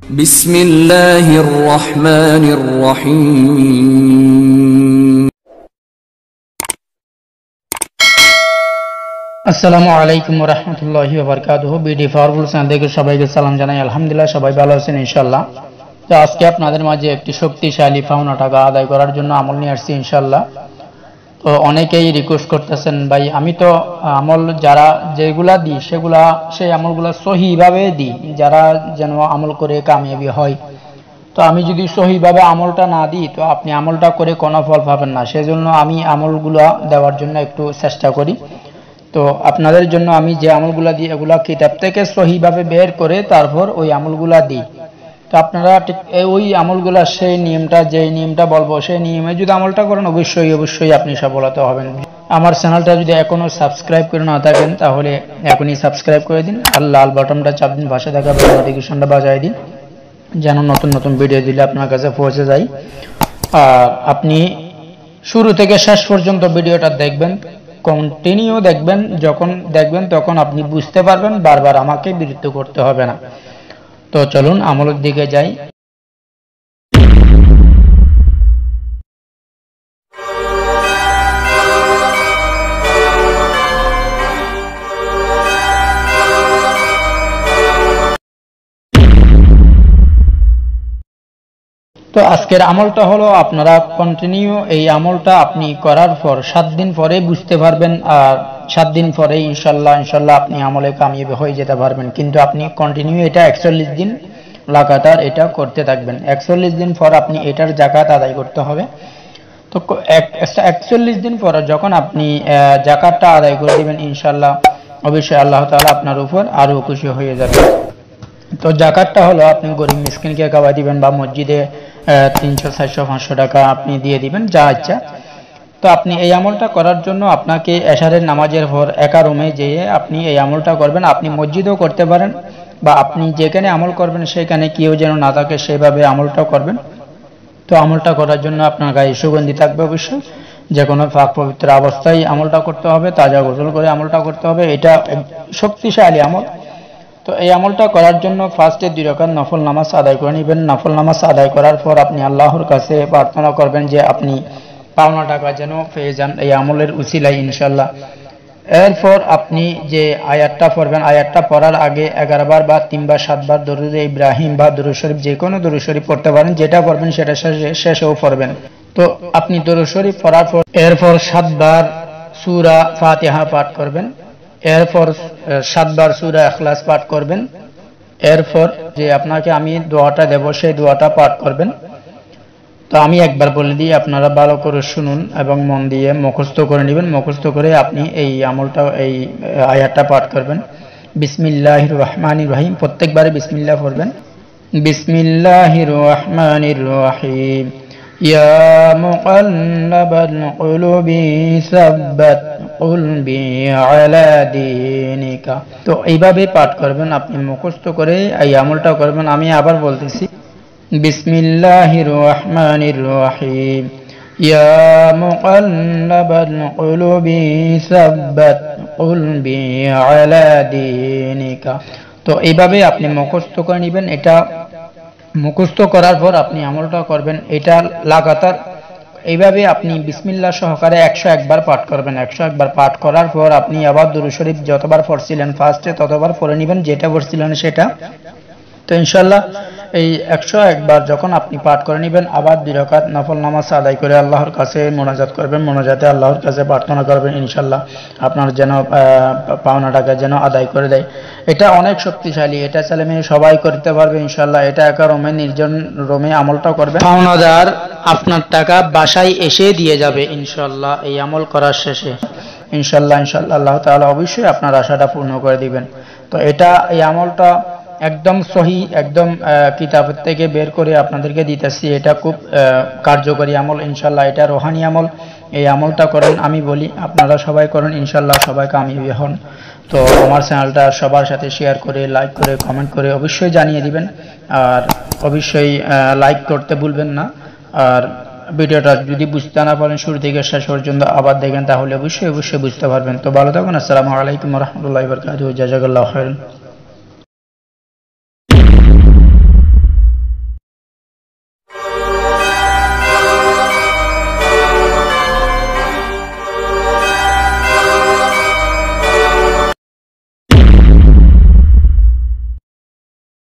بسم الله الرحمن الرحيم আসসালামু আলাইকুম ওয়া রাহমাতুল্লাহি ওয়া বারাকাতুহু। বিডি পাওয়ারফুল চ্যানেল থেকে সবাইকে সালাম জানাই। আলহামদুলিল্লাহ সবাই ভালো আছেন ইনশাআল্লাহ। তো আজকে আপনাদের মাঝে একটি শক্তিশালী পাওনা টাকা আদায় করার জন্য আমল নিয়ে আসছি ইনশাআল্লাহ। তো অনেকেই রিকোয়েস্ট করতেছেন, ভাই আমি তো আমল যারা যেগুলা দিই সেগুলা সেই আমলগুলা সহিভাবে দিই, যারা যেন আমল করে কামিয়াবি হয়। তো আমি যদি সহিভাবে আমলটা না দিই তো আপনি আমলটা করে কোনো ফল পাবেন না। সেজন্য আমি আমলগুলা দেওয়ার জন্য একটু চেষ্টা করি। তো আপনাদের জন্য আমি যে আমলগুলা দিই এগুলা কিতাব থেকে সহিভাবে বের করে তারপর ওই আমলগুলা দিই। তো আপনারা ঠিক ওই আমলগুলা সেই নিয়মটা, যে নিয়মটা বলবো সেই নিয়মে যদি আমলটা করেন অবশ্যই আপনি সফলতা হবেন। আমার চ্যানেলটা যদি এখনো সাবস্ক্রাইব করে না থাকেন তাহলে এখনই সাবস্ক্রাইব করে দিন, আর লাল বাটনটা চাপ দিন, পাশে থাকা বেল নোটিফিকেশনটা বাজায় দিন, যেন নতুন নতুন ভিডিও দিলে আপনার কাছে পৌঁছে যায়। আর আপনি শুরু থেকে শেষ পর্যন্ত ভিডিওটা দেখবেন, কন্টিনিউ দেখবেন। যখন দেখবেন তখন আপনি বুঝতে পারবেন, বারবার আমাকে বিরক্ত করতে হবে না। তো চলুন আমলের দিকে যাই। তো আজকের আমলটা হলো, আপনারা কন্টিনিউ এই আমলটা আপনি করার পর 7 দিন পরে বুঝতে পারবেন, আর 7 দিন পরে ইনশাল্লাহ আপনি আমলে কামিয়াবি হয়ে যেতে পারবেন। কিন্তু আপনি কন্টিনিউ এটা 41 দিন লাগাতার এটা করতে থাকবেন। 41 দিন পর আপনি এটার যাকাত আদায় করতে হবে। তো 41 দিন পর যখন আপনি যাকাতটা আদায় করে দিবেন ইনশাল্লাহ অবশ্যই আল্লাহ তাআলা আপনার উপর আরো খুশি হয়ে যাবে। তো যাকাতটা হলো আপনি গরিব মিসকিনকে খাওয়াই দিবেন, বা মসজিদে 300, 400, 500 টাকা আপনি দিয়ে দিবেন, যা ইচ্ছা। তো আপনি এই আমলটা করার জন্য আপনাকে এশারের নামাজের পর একা রুমে যেয়ে আপনি এই আমলটা করবেন। আপনি মসজিদেও করতে পারেন, বা আপনি যেখানে আমল করবেন সেখানে কেউ যেন না থাকে সেভাবে আমলটা করবেন। তো আমলটা করার জন্য আপনার গায়ে সুগন্ধি থাকবে অবশ্যই। যে কোনো পাক পবিত্র অবস্থায় আমলটা করতে হবে, তাজা গোসল করে আমলটা করতে হবে। এটা শক্তিশালী আমল। তো এই আমলটা করার জন্য ফার্স্টে 2 রাকাত নফল নামাজ আদায় করে নেবেন। নফল নামাজ আদায় করার পর আপনি আল্লাহর কাছে প্রার্থনা করবেন যে আপনি পাওনা টাকা যেন পেয়ে যান এই আমলের উসিলায় ইনশাল্লাহ। এরপর আপনি যে আয়াতটা পড়বেন, আয়াতটা পড়ার আগে 11 বার বা 3 বার 7 বার দরুদ ইব্রাহিম বা দরুদ শরীফ, যে কোনো দরুদ শরীফ পড়তে পারেন, যেটা পড়বেন সেটা শেষেও পড়বেন। তো আপনি দরুদ শরীফ পড়ার পর এরপর 7 বার সূরা ফাতিহা পাঠ করবেন। এরপর 7 বার সূরা ইখলাস পাঠ করবেন। এরপর যে আপনাকে আমি দোয়াটা দেব সেই দোয়াটা পাঠ করবেন। তো আমি একবার বলে দিই, আপনারা ভালো করে শুনুন এবং মন দিয়ে মুখস্থ করে নেবেন। মুখস্থ করে আপনি এই আমলটা, এই আয়াতটা পাঠ করবেন। বিসমিল্লাহির রহমানির রহিম, প্রত্যেকবারে বিসমিল্লাহ পড়বেন। বিসমিল্লাহির রহমানির রহিম, ইয়া মুকাল্লিবাল কুলুবি সাব্বাত কুলবি আলা দীনিকা। তো এইভাবে পাঠ করবেন, আপনি মুখস্থ করে এই আমলটা করবেন। আমি আবার বলতেছি, বিসমিল্লাহির রহমানির রহিম, ইয়া মুকাল্লিবাল কুলুবি সাব্বাত কুলবি আলা দীনিকা। তো এইভাবে আপনি মুখস্থ করে নেবেন। এটা মুখস্থ করার পর আপনি আমলটা করবেন। এটা লাগাতার এইভাবে আপনি বিসমিল্লাহ সহকারে 101 বার পাঠ করবেন। 101 বার পাঠ করার পর আপনি আবার দুরূদ শরীফ যতবার পড়ছিলেন ফার্স্টে ততবার পড়ে নেবেন, যেটা পড়ছিলেন সেটা। তো ইনশাল্লাহ এই 101 বার যখন আপনি পাঠ করে নেবেন, আবার 2 রাকাত নফল নামাজ আদায় করে আল্লাহর কাছে মোনাজাত করবেন। মোনাজাতে আল্লাহর কাছে প্রার্থনা করবেন ইনশাল্লাহ আপনার যেন পাওনা টাকা যেন আদায় করে দেয়। এটা অনেক শক্তিশালী, এটা ছেলে মেয়ে সবাই করতে পারবে ইনশাল্লাহ। এটা একা রুমে, নির্জন রুমে আমলটা করবে, পাওনাদার আপনার টাকা বাসায় এসে দিয়ে যাবে ইনশাল্লাহ এই আমল করার শেষে। ইনশাল্লাহ আল্লাহ তাআলা অবশ্যই আপনার আশাটা পূর্ণ করে দিবেন। তো এটা এই আমলটা একদম সহি, একদম কিতাব থেকে বের করে আপনাদেরকে দিতেছি। এটা খুব কার্যকরী আমল ইনশাল্লাহ। এটা রোহানি আমল। এই আমলটা করেন, আমি বলি আপনারা সবাই করেন ইনশাল্লাহ, সবাই কামিয়াবি হন। তো আমার চ্যানেলটা সবার সাথে শেয়ার করে, লাইক করে, কমেন্ট করে অবশ্যই জানিয়ে দিবেন। আর অবশ্যই লাইক করতে ভুলবেন না। আর ভিডিওটা যদি বুঝতে না পারেন শুরু থেকে শেষ পর্যন্ত আবার দেখেন তাহলে অবশ্যই বুঝতে পারবেন। তো ভালো থাকুন। আসসালামু আলাইকুম ওয়া রাহমাতুল্লাহি ওয়া বারাকাতুহু। জাযাকাল্লাহু খাইরান।